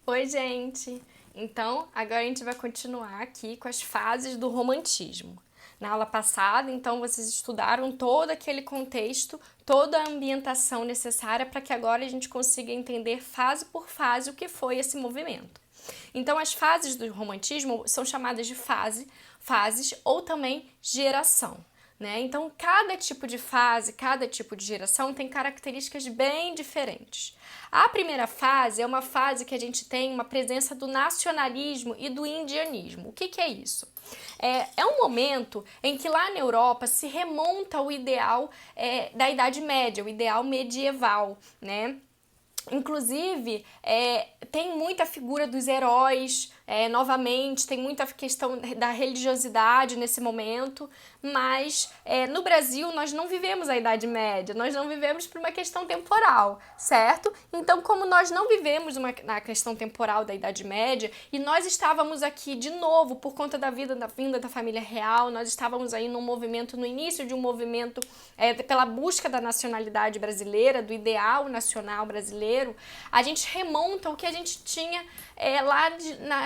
Oi, gente! Então, agora a gente vai continuar aqui com as fases do romantismo. Na aula passada, então, vocês estudaram todo aquele contexto, toda a ambientação necessária para que agora a gente consiga entender fase por fase o que foi esse movimento. Então, as fases do romantismo são chamadas de fases ou também geração. Né? Então, cada tipo de fase, cada tipo de geração tem características bem diferentes. A primeira fase é uma fase que a gente tem uma presença do nacionalismo e do indianismo. O que é isso? É um momento em que lá na Europa se remonta o ideal da Idade Média, o ideal medieval, né? Inclusive, tem muita figura dos heróis, novamente, tem muita questão da religiosidade nesse momento, mas no Brasil nós não vivemos a Idade Média, nós não vivemos por uma questão temporal, certo? Então, como nós não vivemos na questão temporal da Idade Média, e nós estávamos aqui de novo por conta da vinda da família real, nós estávamos aí num movimento, no início de um movimento pela busca da nacionalidade brasileira, do ideal nacional brasileiro, a gente remonta o que a gente tinha lá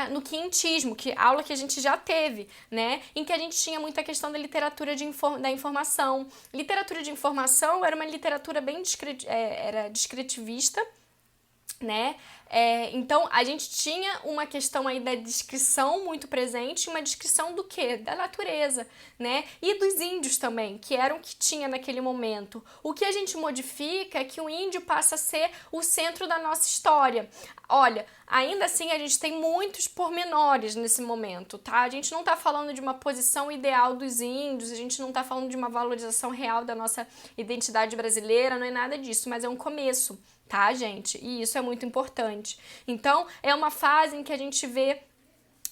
no quinhentismo, aula que a gente já teve, né? Em que a gente tinha muita questão da literatura da informação. Literatura de informação era uma literatura bem descritivista, né? Então a gente tinha uma questão aí da descrição muito presente, uma descrição do quê? Da natureza, né? E dos índios também, que eram o que tinha naquele momento. O que a gente modifica é que o índio passa a ser o centro da nossa história. Olha, ainda assim a gente tem muitos pormenores nesse momento, tá? A gente não tá falando de uma posição ideal dos índios, a gente não tá falando de uma valorização real da nossa identidade brasileira, não é nada disso, mas é um começo, tá, gente? E isso é muito importante. Então, é uma fase em que a gente vê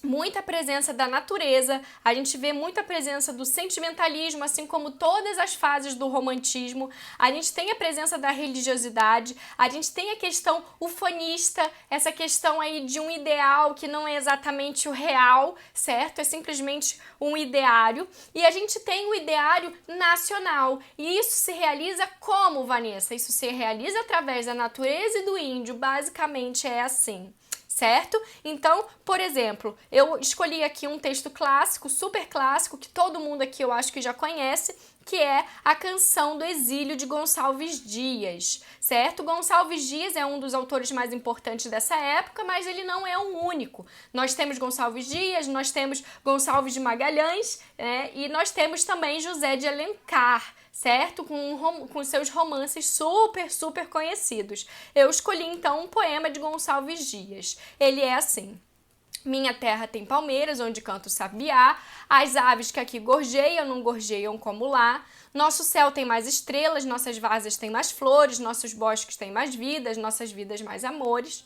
muita presença da natureza, a gente vê muita presença do sentimentalismo, assim como todas as fases do romantismo, a gente tem a presença da religiosidade, a gente tem a questão ufanista, essa questão aí de um ideal que não é exatamente o real, certo? É simplesmente um ideário, e a gente tem o ideário nacional, e isso se realiza como, Vanessa? Isso se realiza através da natureza e do índio, basicamente é assim. Certo? Então, por exemplo, eu escolhi aqui um texto clássico, super clássico, que todo mundo aqui eu acho que já conhece, que é a Canção do Exílio de Gonçalves Dias, certo? Gonçalves Dias é um dos autores mais importantes dessa época, mas ele não é o único. Nós temos Gonçalves Dias, nós temos Gonçalves de Magalhães, né? E nós temos também José de Alencar, certo? Com seus romances super conhecidos. Eu escolhi então um poema de Gonçalves Dias. Ele é assim: minha terra tem palmeiras, onde canta o sabiá, as aves que aqui gorjeiam, não gorjeiam como lá. Nosso céu tem mais estrelas, nossas vasas têm mais flores, nossos bosques têm mais vidas, nossas vidas mais amores.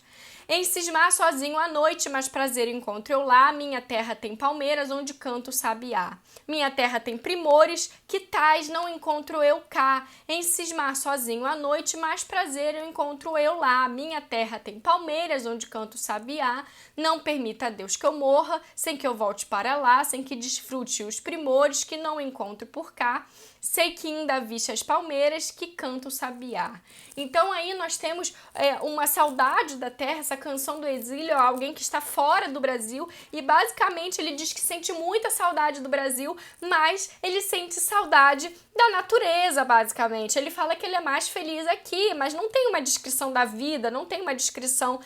Em cismar sozinho à noite, mas prazer encontro eu lá. Minha terra tem palmeiras, onde canto o sabiá. Minha terra tem primores, que tais não encontro eu cá. Em cismar sozinho à noite, mais prazer eu encontro eu lá. Minha terra tem palmeiras, onde canto o sabiá. Não permita a Deus que eu morra, sem que eu volte para lá, sem que desfrute os primores que não encontro por cá. Sei que ainda viste as palmeiras que canta o sabiá. Então aí nós temos uma saudade da terra, essa canção do exílio, alguém que está fora do Brasil, e basicamente ele diz que sente muita saudade do Brasil, mas ele sente saudade da natureza, basicamente. Ele fala que ele é mais feliz aqui, mas não tem uma descrição da vida, não tem uma descrição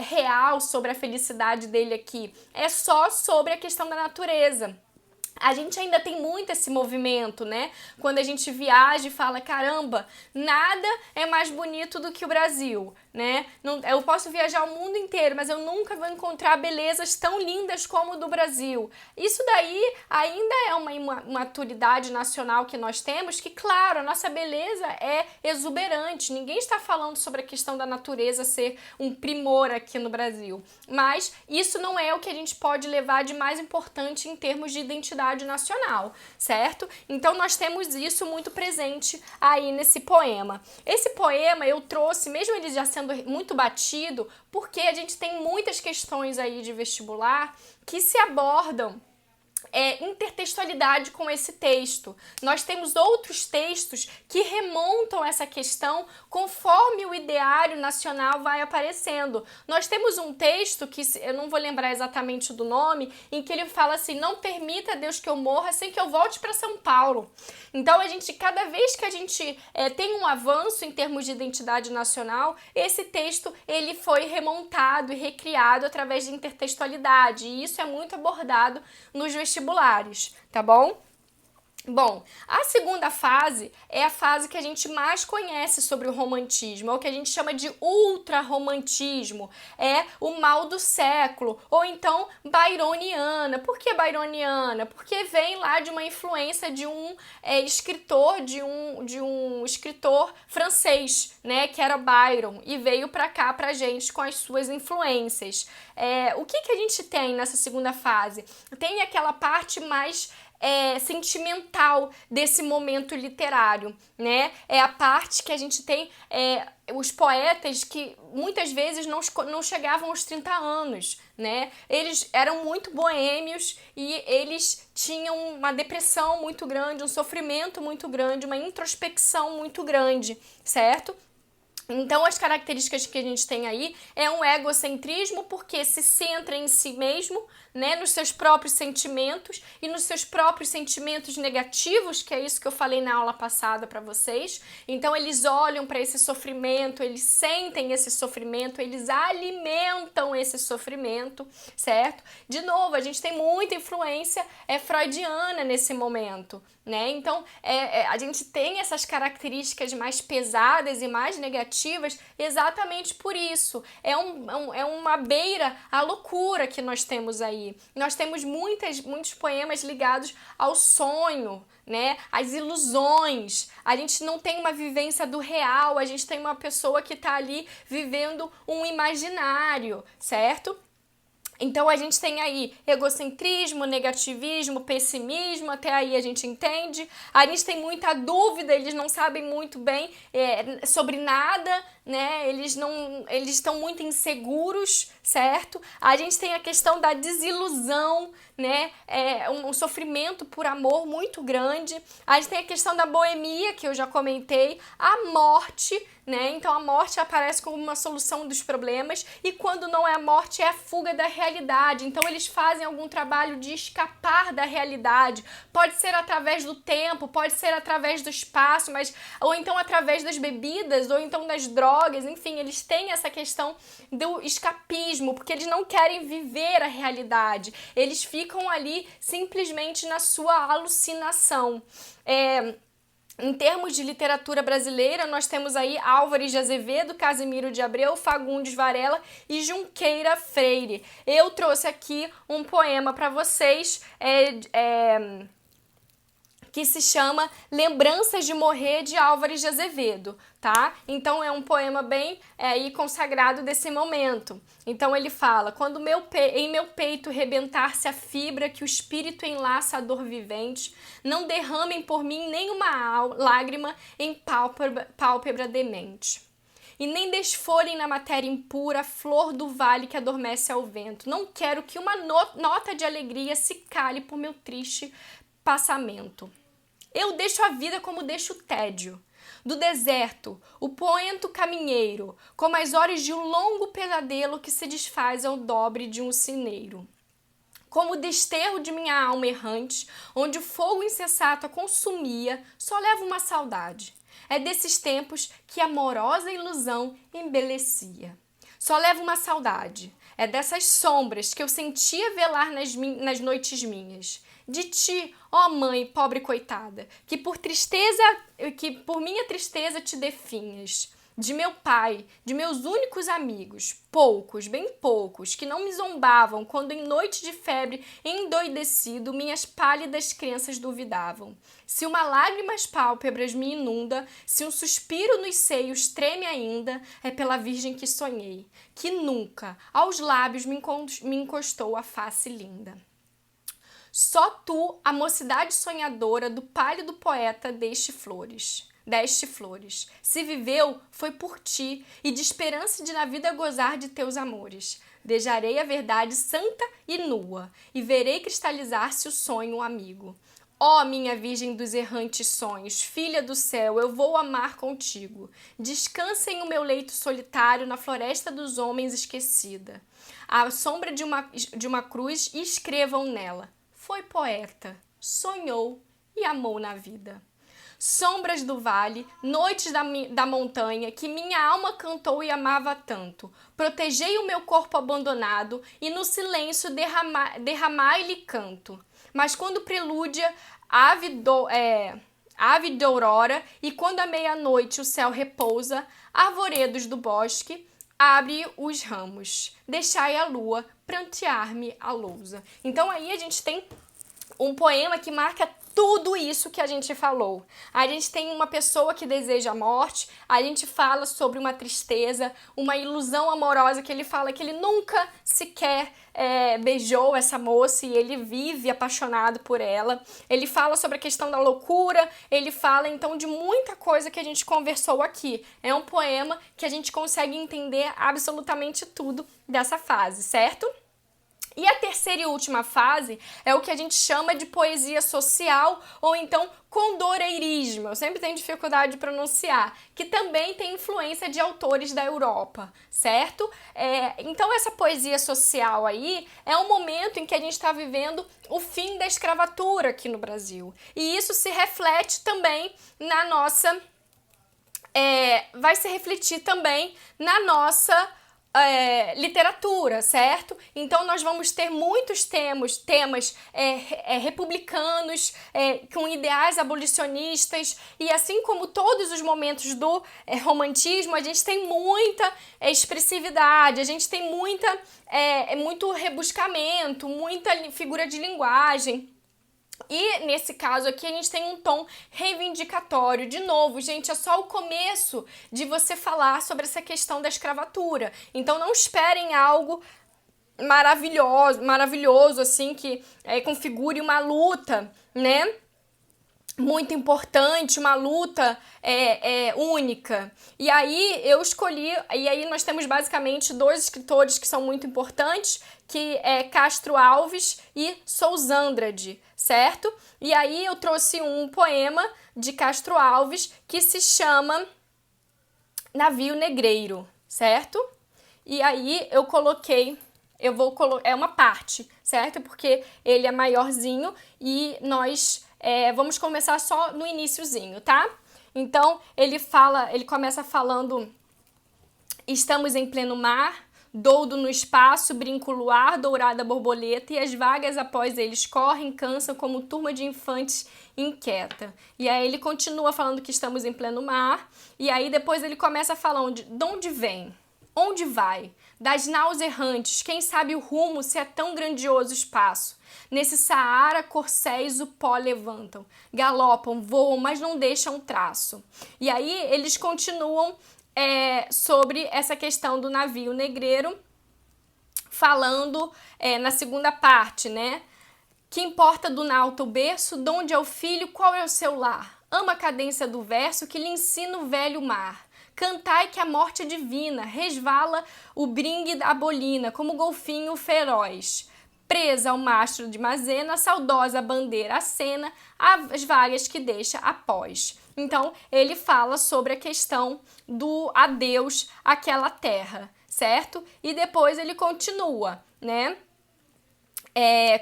real sobre a felicidade dele aqui. É só sobre a questão da natureza. A gente ainda tem muito esse movimento, né? Quando a gente viaja e fala, caramba, nada é mais bonito do que o Brasil, né? Eu posso viajar o mundo inteiro, mas eu nunca vou encontrar belezas tão lindas como o do Brasil. Isso daí ainda é uma maturidade nacional que nós temos, que, claro, a nossa beleza é exuberante. Ninguém está falando sobre a questão da natureza ser um primor aqui no Brasil. Mas isso não é o que a gente pode levar de mais importante em termos de identidade nacional, certo? Então nós temos isso muito presente aí nesse poema. Esse poema eu trouxe, mesmo ele já sendo muito batido, porque a gente tem muitas questões aí de vestibular que se abordam intertextualidade com esse texto. Nós temos outros textos que remontam essa questão conforme o ideário nacional vai aparecendo. Nós temos um texto que, eu não vou lembrar exatamente do nome, em que ele fala assim: não permita, Deus, que eu morra sem que eu volte para São Paulo. Então, cada vez que a gente tem um avanço em termos de identidade nacional, esse texto ele foi remontado e recriado através de intertextualidade, e isso é muito abordado nos vestibulares, tá bom? Bom, a segunda fase é a fase que a gente mais conhece sobre o romantismo, é o que a gente chama de ultrarromantismo, é o mal do século, ou então byroniana. Por que byroniana? Porque vem lá de uma influência de um escritor, de um escritor francês, né, que era Byron, e veio pra cá pra gente com as suas influências. O que a gente tem nessa segunda fase? Tem aquela parte mais sentimental desse momento literário, né? É a parte que a gente tem os poetas que muitas vezes não chegavam aos 30 anos, né? Eles eram muito boêmios e eles tinham uma depressão muito grande, um sofrimento muito grande, uma introspecção muito grande, certo? Então, as características que a gente tem aí é um egocentrismo, porque se centra em si mesmo, né, nos seus próprios sentimentos e nos seus próprios sentimentos negativos, que é isso que eu falei na aula passada para vocês. Então, eles olham para esse sofrimento, eles sentem esse sofrimento, eles alimentam esse sofrimento, certo? De novo, a gente tem muita influência freudiana nesse momento, né? Então, a gente tem essas características mais pesadas e mais negativas exatamente por isso. É uma beira à loucura que nós temos aí. Nós temos muitos poemas ligados ao sonho, né? Às ilusões. A gente não tem uma vivência do real, a gente tem uma pessoa que está ali vivendo um imaginário, certo? Então, a gente tem aí egocentrismo, negativismo, pessimismo, até aí a gente entende. A gente tem muita dúvida, eles não sabem muito bem sobre nada, né? Eles estão muito inseguros, certo? A gente tem a questão da desilusão, né? Um sofrimento por amor muito grande. A gente tem a questão da boemia, que eu já comentei, a morte, né? Então a morte aparece como uma solução dos problemas, e quando não é a morte, é a fuga da realidade. Então eles fazem algum trabalho de escapar da realidade. Pode ser através do tempo, pode ser através do espaço, ou então através das bebidas, ou então das drogas, enfim, eles têm essa questão do escapismo, porque eles não querem viver a realidade. Eles ficam ali simplesmente na sua alucinação. Em termos de literatura brasileira, nós temos aí Álvares de Azevedo, Casimiro de Abreu, Fagundes Varela e Junqueira Freire. Eu trouxe aqui um poema para vocês que se chama Lembranças de Morrer, de Álvares de Azevedo, tá? Então é um poema bem consagrado desse momento. Então ele fala: quando em meu peito rebentar-se a fibra que o espírito enlaça a dor vivente, não derramem por mim nenhuma lágrima em pálpebra demente. E nem desfolhem na matéria impura a flor do vale que adormece ao vento. Não quero que uma nota de alegria se cale por meu triste passamento. Eu deixo a vida como deixo o tédio. Do deserto, o poento caminheiro, como as horas de um longo pesadelo que se desfaz ao dobre de um sineiro. Como o desterro de minha alma errante, onde o fogo insensato a consumia, só levo uma saudade. É desses tempos que a amorosa ilusão embelecia. Só levo uma saudade. É dessas sombras que eu sentia velar nas noites minhas. De ti, ó mãe, pobre coitada, que por minha tristeza te definhas. De meu pai, de meus únicos amigos, poucos, bem poucos, que não me zombavam quando em noite de febre, endoidecido, minhas pálidas crenças duvidavam. Se uma lágrima às pálpebras me inunda, se um suspiro nos seios treme ainda, é pela virgem que sonhei, que nunca aos lábios me encostou a face linda. Só tu, a mocidade sonhadora do pálido poeta, deste flores. deste flores. Se viveu, foi por ti, e de esperança de na vida gozar de teus amores. Dejarei a verdade santa e nua, e verei cristalizar-se o sonho amigo. Ó minha virgem dos errantes sonhos, filha do céu, eu vou amar contigo. Descansa em o meu leito solitário, na floresta dos homens esquecida. À sombra de uma cruz, e escrevam nela. Foi poeta, sonhou e amou na vida. Sombras do vale, noites da montanha, que minha alma cantou e amava tanto. Protegei o meu corpo abandonado, e no silêncio derramai-lhe canto. Mas quando prelúdia, ave de aurora, e quando à meia-noite o céu repousa, arvoredos do bosque, abre os ramos, deixai a lua prantear-me a lousa. Então aí a gente tem um poema que marca tudo isso que a gente falou. A gente tem uma pessoa que deseja a morte, a gente fala sobre uma tristeza, uma ilusão amorosa, que ele fala que ele nunca sequer beijou essa moça e ele vive apaixonado por ela. Ele fala sobre a questão da loucura, ele fala então de muita coisa que a gente conversou aqui. É um poema que a gente consegue entender absolutamente tudo dessa fase, certo? E a terceira e última fase é o que a gente chama de poesia social ou então condoreirismo. Eu sempre tenho dificuldade de pronunciar, que também tem influência de autores da Europa, certo? Então essa poesia social aí é um momento em que a gente está vivendo o fim da escravatura aqui no Brasil. E isso se reflete também na nossa... vai se refletir também na nossa... literatura, certo? Então nós vamos ter muitos temas republicanos, com ideais abolicionistas, e assim como todos os momentos do romantismo, a gente tem muita expressividade, a gente tem muito rebuscamento, muita figura de linguagem. E nesse caso aqui a gente tem um tom reivindicatório. De novo, gente, é só o começo de você falar sobre essa questão da escravatura. Então não esperem algo maravilhoso assim, que configure uma luta, né? Muito importante, uma luta única. E aí eu escolhi, e aí nós temos basicamente dois escritores que são muito importantes, que é Castro Alves e Sousandrade, certo? E aí eu trouxe um poema de Castro Alves que se chama Navio Negreiro, certo? E aí eu coloquei, é uma parte, certo? Porque ele é maiorzinho e nós vamos começar só no iniciozinho, tá? Então ele começa falando: estamos em pleno mar, doudo no espaço, brinco o luar, dourada a borboleta, e as vagas após eles correm, cansam como turma de infantes inquieta. E aí ele continua falando que estamos em pleno mar, e aí depois ele começa falando de onde vem, onde vai, das naus errantes, quem sabe o rumo se é tão grandioso espaço. Nesse Saara, corcéis o pó levantam, galopam, voam, mas não deixam traço. E aí eles continuam sobre essa questão do navio negreiro, falando na segunda parte, né? Que importa do nauta o berço, donde é o filho, qual é o seu lar? Ama a cadência do verso que lhe ensina o velho mar. Cantai que a morte é divina, resvala o bringue da bolina, como golfinho feroz. Presa ao mastro de Mazena, saudosa bandeira acena, as vagas que deixa após. Então, ele fala sobre a questão do adeus àquela terra, certo? E depois ele continua, né?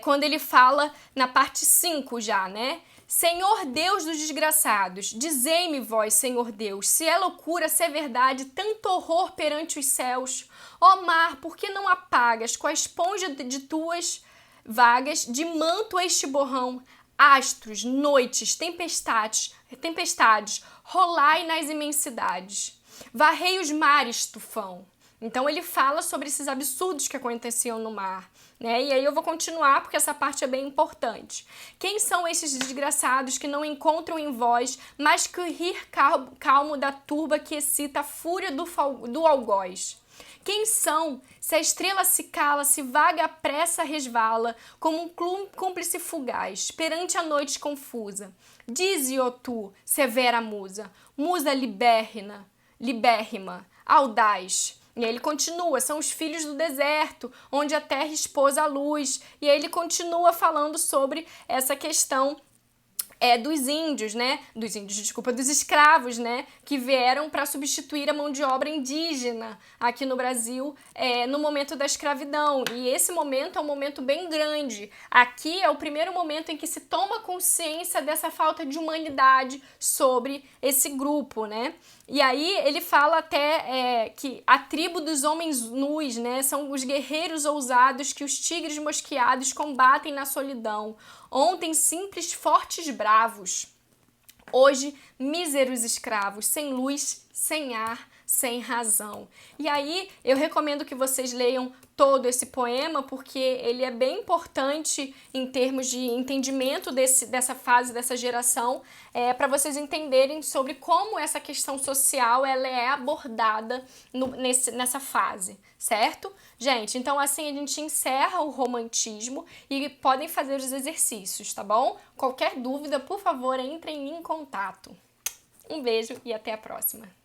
Quando ele fala na parte 5 já, né? Senhor Deus dos desgraçados, dizei-me vós, Senhor Deus, se é loucura, se é verdade, tanto horror perante os céus. Ó mar, por que não apagas com a esponja de tuas vagas de manto este borrão? Astros, noites, tempestades, rolai nas imensidades. Varrei os mares, tufão. Então ele fala sobre esses absurdos que aconteciam no mar, né? E aí eu vou continuar porque essa parte é bem importante. Quem são esses desgraçados que não encontram em vós mais que o rir calmo da turba que excita a fúria do algoz? Quem são, se a estrela se cala, se vaga a pressa resvala, como um cúmplice fugaz, perante a noite confusa? Dize, ó tu, severa musa, musa libérrima, audaz. E aí ele continua, são os filhos do deserto, onde a terra expôs a luz. E aí ele continua falando sobre essa questão dos índios, né? Dos escravos, né? Que vieram para substituir a mão de obra indígena aqui no Brasil no momento da escravidão. E esse momento é um momento bem grande. Aqui é o primeiro momento em que se toma consciência dessa falta de humanidade sobre esse grupo, né? E aí ele fala até que a tribo dos homens nus, né, são os guerreiros ousados que os tigres mosqueados combatem na solidão. Ontem simples, fortes, bravos. Hoje míseros escravos, sem luz, sem ar, sem razão. E aí eu recomendo que vocês leiam todo esse poema, porque ele é bem importante em termos de entendimento dessa fase, dessa geração, para vocês entenderem sobre como essa questão social ela é abordada nessa fase, certo? Gente, então assim a gente encerra o romantismo e podem fazer os exercícios, tá bom? Qualquer dúvida, por favor, entrem em contato. Um beijo e até a próxima!